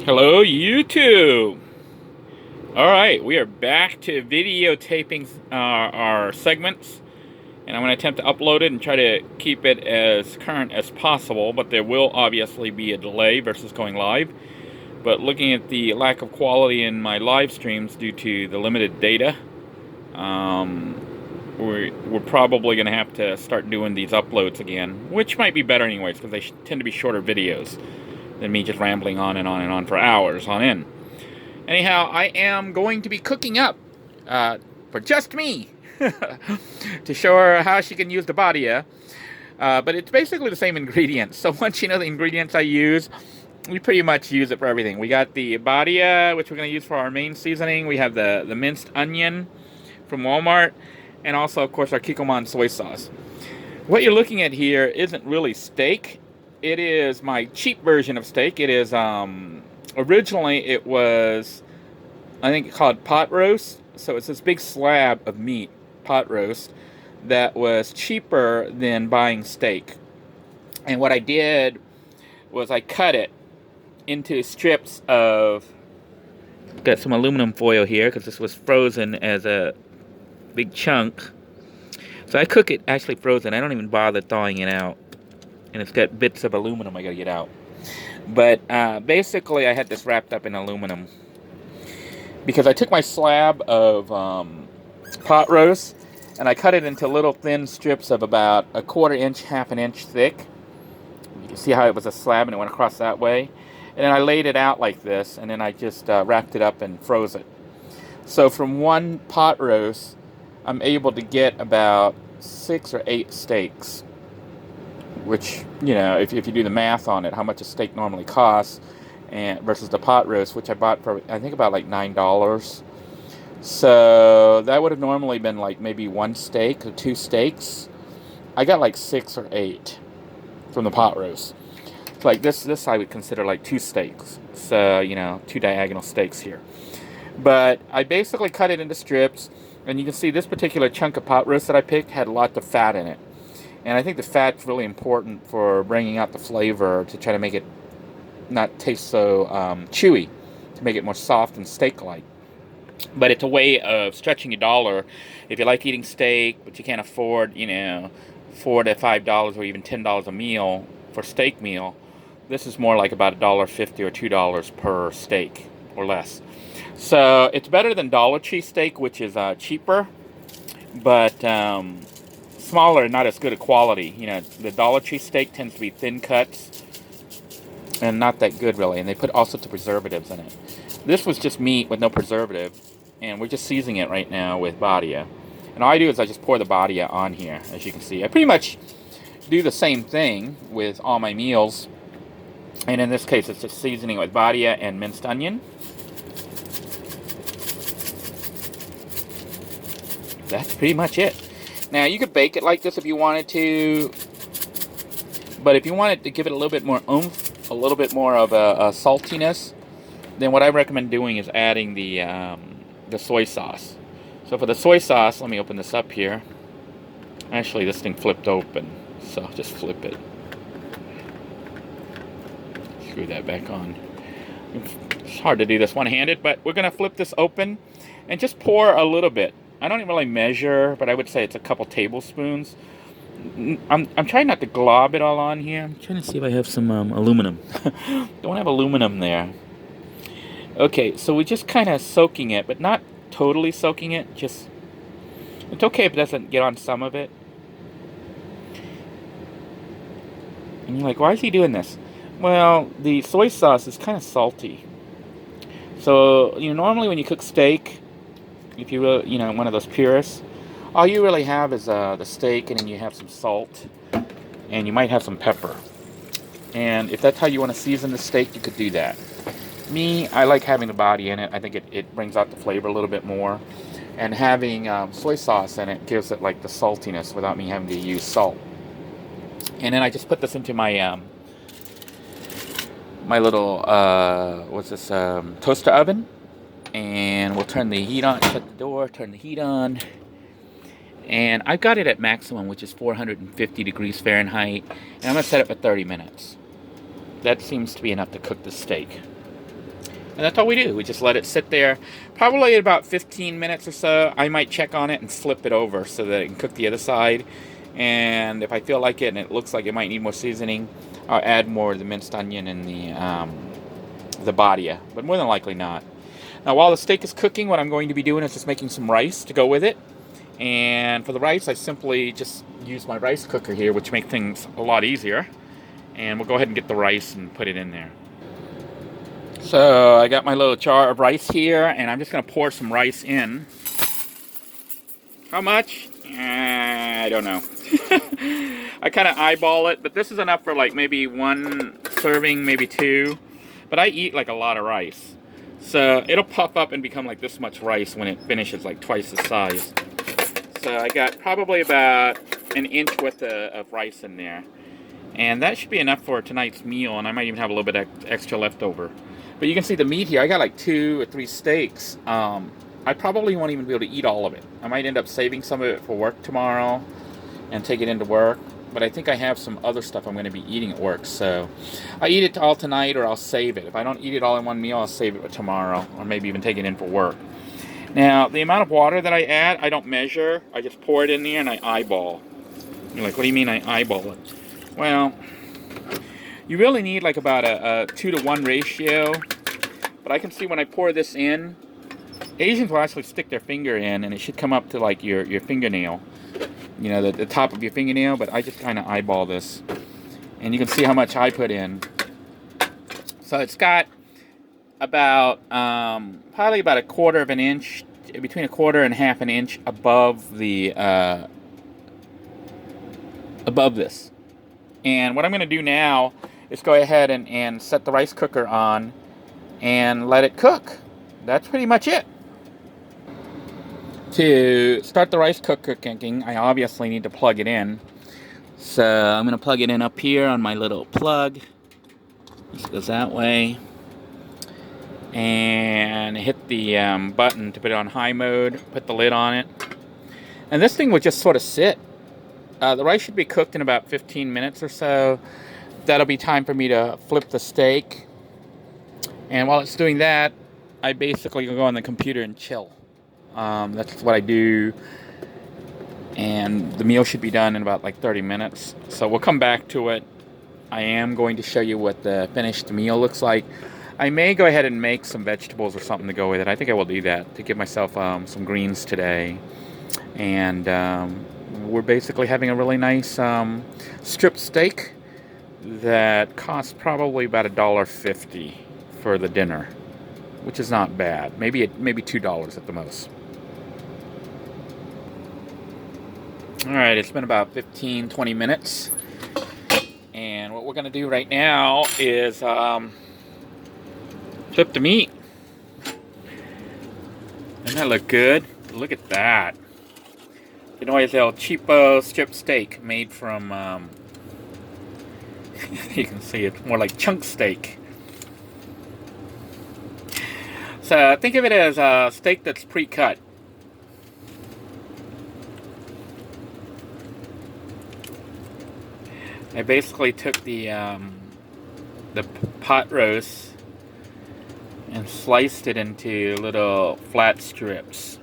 Hello, YouTube. All right, we are back to videotaping our segments, and I'm going to attempt to upload it and try to keep it as current as possible, but there will obviously be a delay versus going live. But looking at the lack of quality in my live streams due to the limited data, we're probably going to have to start doing these uploads again, which might be better anyways, because they tend to be shorter videos than me just rambling on and on and on for hours on end. Anyhow, I am going to be cooking up for just me to show her how she can use the badia. But it's basically the same ingredients. So once you know the ingredients I use, we pretty much use it for everything. We got the badia, which we're going to use for our main seasoning. We have the minced onion from Walmart. And also, of course, our Kikkoman soy sauce. What you're looking at here isn't really steak. It is my cheap version of steak. It is, originally it was, I think, called pot roast. So it's this big slab of meat, pot roast, that was cheaper than buying steak. And what I did was I cut it into strips of, got some aluminum foil here because this was frozen as a big chunk. So I cook it actually frozen. I don't even bother thawing it out. And it's got bits of aluminum I gotta get out. But basically I had this wrapped up in aluminum because I took my slab of pot roast and I cut it into little thin strips of about a 1/4 inch, 1/2 inch thick. You can see how it was a slab and it went across that way. And then I laid it out like this, and then I just wrapped it up and froze it. So from one pot roast, I'm able to get about 6 or 8 steaks. Which, you know, if you do the math on it, how much a steak normally costs, and versus the pot roast, which I bought for, I think, about like $9. So that would have normally been like maybe 1 steak or 2 steaks. I got like 6 or 8 from the pot roast. So like this I would consider like 2 steaks. So, you know, 2 diagonal steaks here. But I basically cut it into strips, and you can see this particular chunk of pot roast that I picked had lots of fat in it. And I think the fat's really important for bringing out the flavor to try to make it not taste so chewy, to make it more soft and steak-like. But it's a way of stretching your dollar. If you like eating steak, but you can't afford, you know, $4 to $5 or even $10 a meal for steak meal, this is more like about $1.50 or $2 per steak or less. So it's better than Dollar Tree steak, which is cheaper, but smaller and not as good a quality. You know, the Dollar Tree steak tends to be thin cuts and not that good really, and they put all sorts of preservatives in it. This was just meat with no preservative, and we're just seasoning it right now with badia. And all I do is I just pour the badia on here, as you can see. I pretty much do the same thing with all my meals, and in this case it's just seasoning with badia and minced onion. That's pretty much it. Now, you could bake it like this if you wanted to, but if you wanted to give it a little bit more oomph, a little bit more of a saltiness, then what I recommend doing is adding the soy sauce. So for the soy sauce, let me open this up here. Actually, this thing flipped open, so I'll just flip it. Screw that back on. It's hard to do this one-handed, but we're going to flip this open and just pour a little bit. I don't even really measure, but I would say it's a couple tablespoons. I'm trying not to glob it all on here. I'm trying to see if I have some aluminum. Don't have aluminum there. Okay, so we're just kind of soaking it, but not totally soaking it. Just, it's okay if it doesn't get on some of it. And you're like, why is he doing this? Well, the soy sauce is kind of salty. So, you know, normally when you cook steak, if you really, you know, one of those purists, all you really have is the steak, and then you have some salt, and you might have some pepper. And if that's how you want to season the steak, you could do that. Me, I like having the body in it. I think it brings out the flavor a little bit more. And having soy sauce in it gives it like the saltiness without me having to use salt. And then I just put this into my my little toaster oven. And we'll turn the heat on, shut the door, turn the heat on. And I've got it at maximum, which is 450 degrees Fahrenheit. And I'm going to set it for 30 minutes. That seems to be enough to cook the steak. And that's all we do. We just let it sit there. Probably about 15 minutes or so, I might check on it and flip it over so that it can cook the other side. And if I feel like it and it looks like it might need more seasoning, I'll add more of the minced onion and the badia. But more than likely not. Now, while the steak is cooking, what I'm going to be doing is just making some rice to go with it. And for the rice, I simply just use my rice cooker here, which makes things a lot easier. And we'll go ahead and get the rice and put it in there. So I got my little jar of rice here, and I'm just going to pour some rice in. How much? I don't know. I kind of eyeball it, but this is enough for like maybe one serving, maybe two. But I eat like a lot of rice. So it'll puff up and become like this much rice when it finishes, like twice the size. So I got probably about an inch worth of rice in there. And that should be enough for tonight's meal, and I might even have a little bit extra left over. But you can see the meat here. I got like 2 or 3 steaks. I probably won't even be able to eat all of it. I might end up saving some of it for work tomorrow and take it into work. But I think I have some other stuff I'm going to be eating at work. So I'll eat it all tonight, or I'll save it. If I don't eat it all in one meal, I'll save it for tomorrow, or maybe even take it in for work. Now, the amount of water that I add, I don't measure. I just pour it in there and I eyeball. You're like, what do you mean I eyeball it? Well, you really need like about a 2-to-1 ratio. But I can see when I pour this in, Asians will actually stick their finger in, and it should come up to like your fingernail. You know, the top of your fingernail, but I just kind of eyeball this. And you can see how much I put in. So it's got about, probably about 1/4 of an inch, between 1/4 and half an inch above the, above this. And what I'm going to do now is go ahead and set the rice cooker on and let it cook. That's pretty much it. To start the rice cooker cooking, I obviously need to plug it in. So I'm going to plug it in up here on my little plug. This goes that way. And hit the button to put it on high mode. Put the lid on it. And this thing will just sort of sit. The rice should be cooked in about 15 minutes or so. That'll be time for me to flip the steak. And while it's doing that, I basically go on the computer and chill. That's what I do. And the meal should be done in about like 30 minutes. So we'll come back to it. I am going to show you what the finished meal looks like. I may go ahead and make some vegetables or something to go with it. I think I will do that to give myself some greens today. And we're basically having a really nice strip steak that costs probably about $1.50 for the dinner, which is not bad. Maybe $2 at the most. All right, it's been about 15-20 minutes, and what we're going to do right now is flip the meat. Doesn't that look good? Look at that. You know, it's a cheapo strip steak made from, you can see it's more like chunk steak. So think of it as a steak that's pre-cut. I basically took the pot roast and sliced it into little flat strips.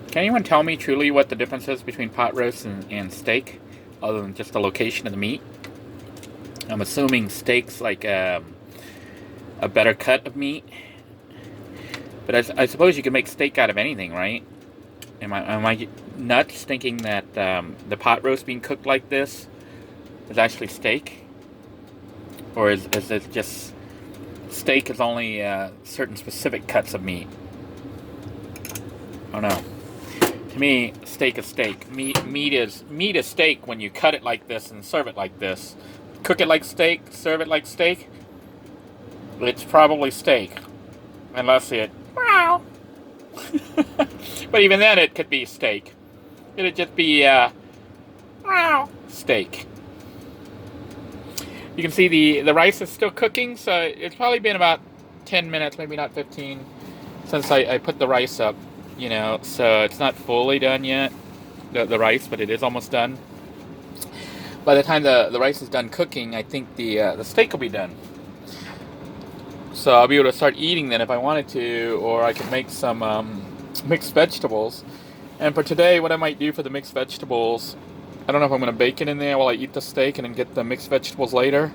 Can anyone tell me truly what the difference is between pot roast and steak, other than just the location of the meat? I'm assuming steak's like a better cut of meat, but I suppose you can make steak out of anything, right? Am I nuts thinking that the pot roast being cooked like this is actually steak? Or is it just steak is only certain specific cuts of meat? I don't know. To me, steak is steak. Meat is steak when you cut it like this and serve it like this. Cook it like steak, serve it like steak. It's probably steak, unless it. But even then, it could be steak. It'd just be steak. You can see the rice is still cooking, so it's probably been about 10 minutes, maybe not 15, since I put the rice up. You know, so it's not fully done yet, the rice, but it is almost done. By the time the rice is done cooking, I think the steak will be done. So I'll be able to start eating then if I wanted to, or I could make some mixed vegetables. And for today, what I might do for the mixed vegetables, I don't know if I'm going to bake it in there while I eat the steak and then get the mixed vegetables later,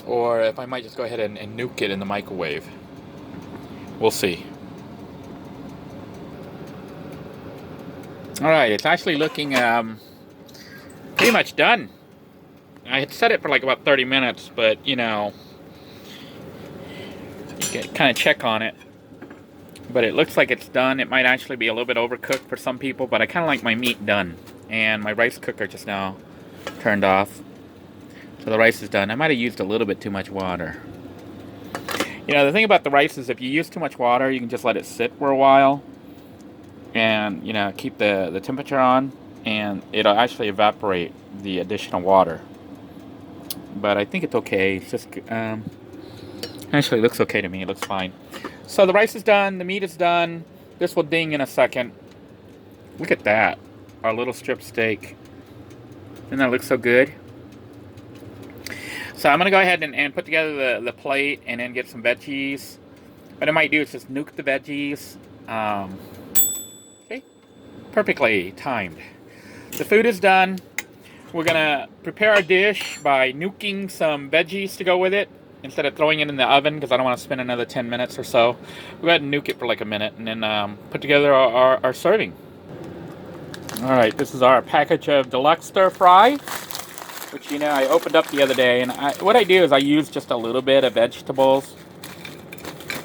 or if I might just go ahead and nuke it in the microwave. We'll see. Alright, it's actually looking pretty much done. I had set it for like about 30 minutes, but you know, you can kind of check on it. But it looks like it's done. It might actually be a little bit overcooked for some people, but I kind of like my meat done. And my rice cooker just now turned off. So the rice is done. I might have used a little bit too much water. You know, the thing about the rice is if you use too much water, you can just let it sit for a while. And, you know, keep the temperature on. And it'll actually evaporate the additional water. But I think it's okay. It's just, actually, it looks okay to me. It looks fine. So the rice is done. The meat is done. This will ding in a second. Look at that. Our little strip steak. Doesn't that look so good? So I'm going to go ahead and put together the plate and then get some veggies. What I might do is just nuke the veggies. Okay. Perfectly timed. The food is done. We're going to prepare our dish by nuking some veggies to go with it instead of throwing it in the oven because I don't want to spend another 10 minutes or so. We'll go ahead and nuke it for like a minute and then put together our serving. Alright, this is our package of deluxe stir fry, which, you know, I opened up the other day. And what I do is I use just a little bit of vegetables.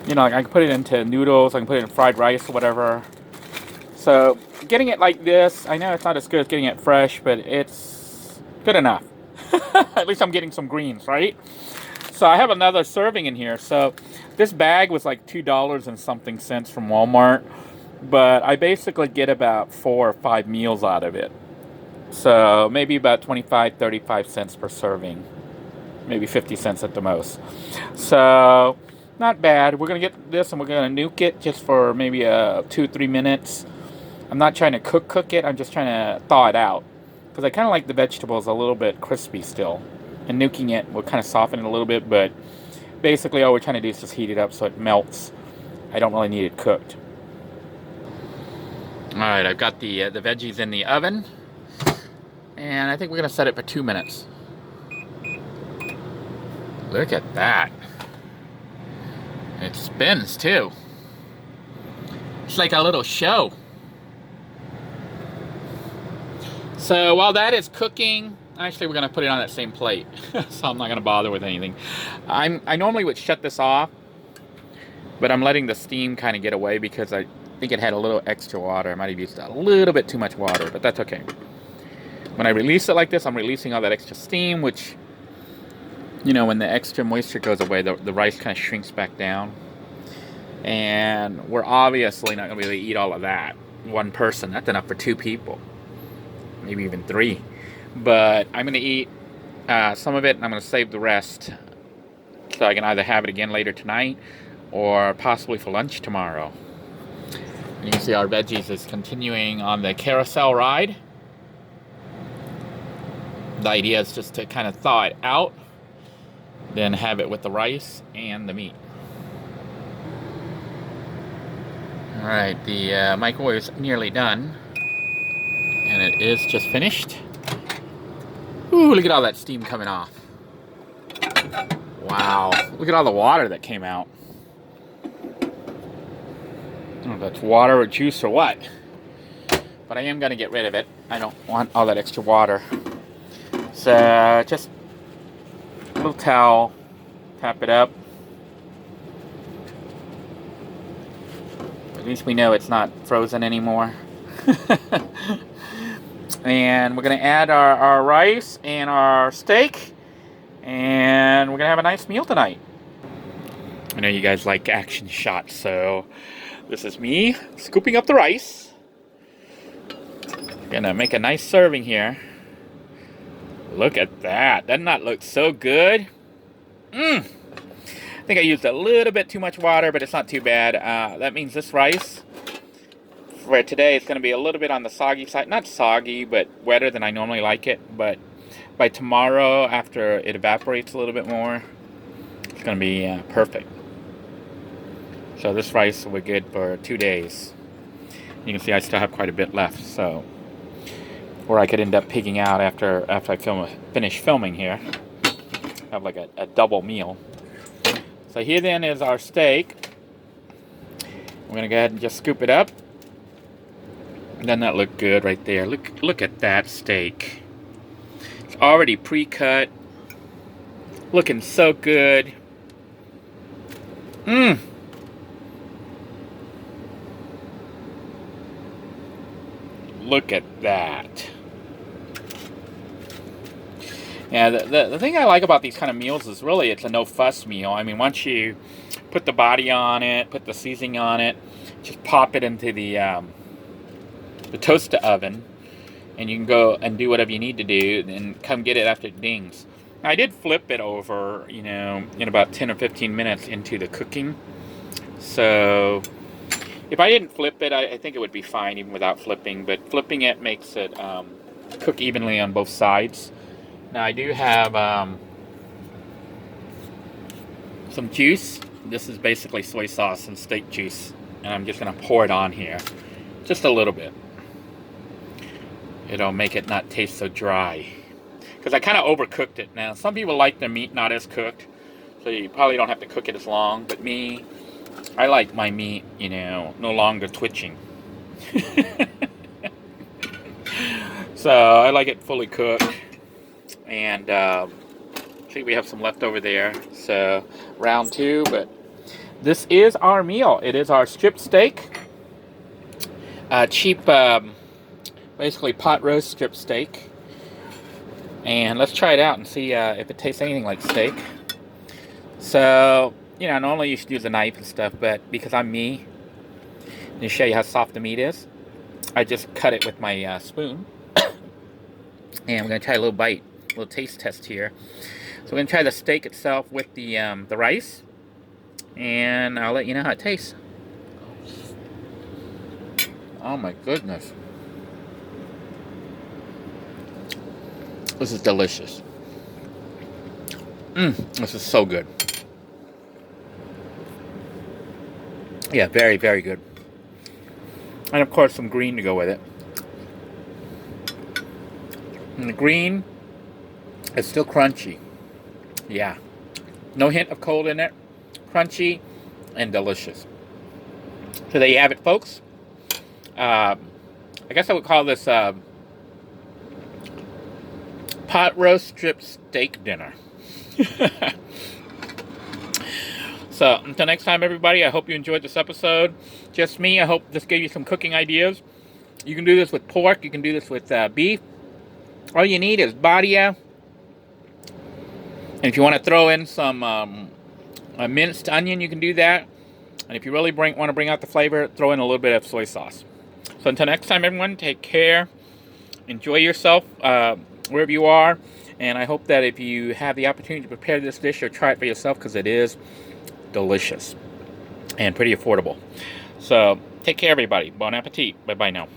You know, I can put it into noodles, I can put it in fried rice or whatever. So, getting it like this, I know it's not as good as getting it fresh, but it's good enough. At least I'm getting some greens, right? So I have another serving in here. So this bag was like $2 and something cents from Walmart. But I basically get about 4 or 5 meals out of it. So maybe about 25, 35 cents per serving. Maybe 50 cents at the most. So not bad. We're going to get this and we're going to nuke it just for maybe 2-3 minutes. I'm not trying to cook it. I'm just trying to thaw it out. Because I kind of like the vegetables a little bit crispy still. And nuking it will kind of soften it a little bit, but basically all we're trying to do is just heat it up so it melts. I don't really need it cooked. Alright, I've got the veggies in the oven. And I think we're going to set it for 2 minutes. Look at that. It spins too. It's like a little show. So while that is cooking, actually, we're going to put it on that same plate, so I'm not going to bother with anything. I normally would shut this off, but I'm letting the steam kind of get away because I think it had a little extra water. I might have used a little bit too much water, but that's okay. When I release it like this, I'm releasing all that extra steam, which, you know, when the extra moisture goes away, the rice kind of shrinks back down. And we're obviously not going to be able to eat all of that. One person, that's enough for 2 people. Maybe even 3. But I'm going to eat some of it, and I'm going to save the rest so I can either have it again later tonight or possibly for lunch tomorrow. And you can see our veggies is continuing on the carousel ride. The idea is just to kind of thaw it out, then have it with the rice and the meat. Alright, the microwave is nearly done. And it is just finished. Ooh, look at all that steam coming off. Wow. Look at all the water that came out. I don't know if that's water or juice or what. But I am going to get rid of it. I don't want all that extra water. So, just a little towel. Tap it up. At least we know it's not frozen anymore. And we're going to add our rice and our steak. And we're going to have a nice meal tonight. I know you guys like action shots, so this is me scooping up the rice. Going to make a nice serving here. Look at that. Doesn't that look so good? I think I used a little bit too much water, but it's not too bad. That means this rice for today it's going to be a little bit on the soggy side. Not soggy, but wetter than I normally like it. But by tomorrow, after it evaporates a little bit more, it's going to be perfect. So this rice will be good for 2 days. You can see I still have quite a bit left, so, or I could end up pigging out after I finish filming here. Have like a double meal. So here then is our steak. We're gonna go ahead and just scoop it up. Doesn't that look good right there? Look at that steak. It's already pre-cut. Looking so good. Mmm. Look at that. Yeah, the thing I like about these kind of meals is really it's a no-fuss meal. I mean, once you put the body on it, put the seasoning on it, just pop it into the toaster oven, and you can go and do whatever you need to do, and come get it after it dings. Now, I did flip it over, you know, in about 10 or 15 minutes into the cooking. So if I didn't flip it, I think it would be fine even without flipping. But flipping it makes it cook evenly on both sides. Now I do have some juice. This is basically soy sauce and steak juice, and I'm just going to pour it on here, just a little bit. It'll make it not taste so dry, because I kind of overcooked it. Now some people like their meat not as cooked, so you probably don't have to cook it as long, but me, I like my meat, you know, no longer twitching. So I like it fully cooked. And see, we have some left over there, so round 2. But this is our meal. It is our strip steak, cheap, basically pot roast strip steak. And let's try it out and see if it tastes anything like steak. So, you know, normally you should use a knife and stuff, but because I'm me, to show you how soft the meat is, I just cut it with my spoon. And we're going to try a little bite, a little taste test here. So we're going to try the steak itself with the rice, and I'll let you know how it tastes. Oh my goodness. This is delicious. This is so good. Yeah, very, very good. And of course some green to go with it. And the green is still crunchy. Yeah. No hint of cold in it. Crunchy and delicious. So there you have it, folks. I guess I would call this pot roast strip steak dinner. So until next time, everybody, I hope you enjoyed this episode. Just me. I hope this gave you some cooking ideas. You can do this with pork. You can do this with beef. All you need is bardia. And if you want to throw in some a minced onion, you can do that. And if you really want to bring out the flavor, throw in a little bit of soy sauce. So until next time, everyone, take care. Enjoy yourself wherever you are. And I hope that if you have the opportunity to prepare this dish, or try it for yourself, because it is delicious and pretty affordable. So take care, everybody. Bon appetit. Bye-bye now.